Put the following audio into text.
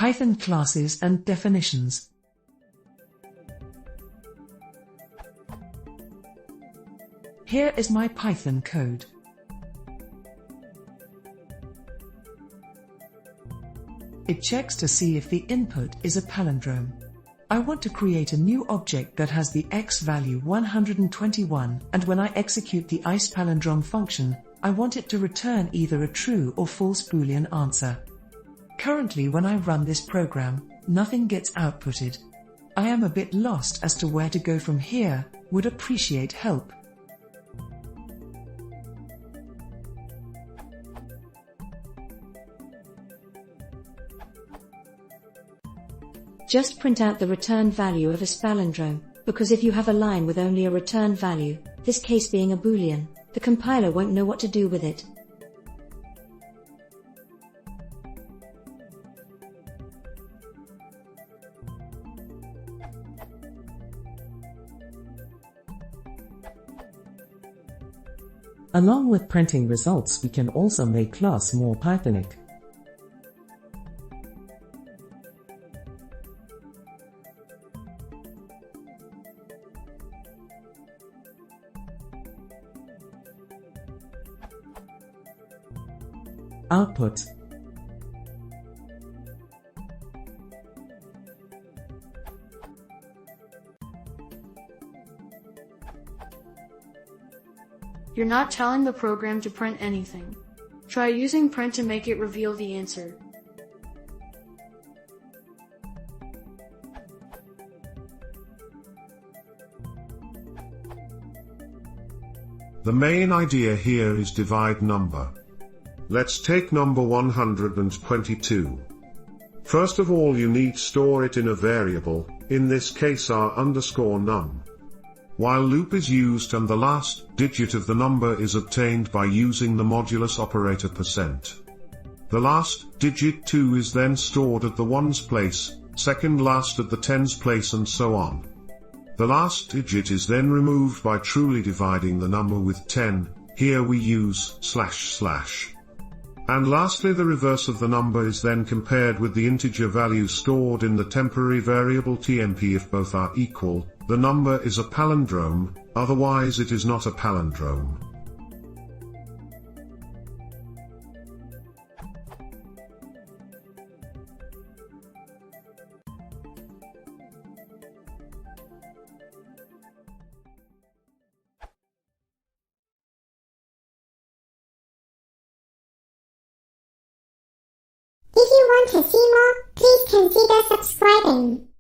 Python classes and definitions. Here is my Python code. It checks to see if the input is a palindrome. I want to create a new object that has the x value 121, and when I execute the isPalindrome function, I want it to return either a true or false Boolean answer. Currently, when I run this program, nothing gets outputted. I am a bit lost as to where to go from here, would appreciate help. Just print out the return value of a palindrome, because if you have a line with only a return value, this case being a Boolean, the compiler won't know what to do with it. Along with printing results, we can also make class more Pythonic. Output. You're not telling the program to print anything. Try using print to make it reveal the answer. The main idea here is divide number. Let's take number 122. First of all, you need to store it in a variable, in this case r_num. While loop is used and the last digit of the number is obtained by using the modulus operator %. The last digit 2 is then stored at the ones place, second last at the tens place, and so on. The last digit is then removed by truly dividing the number with 10, here we use //. And lastly, the reverse of the number is then compared with the integer value stored in the temporary variable tmp. If both are equal, the number is a palindrome, otherwise it is not a palindrome. If you want to see more, please consider subscribing.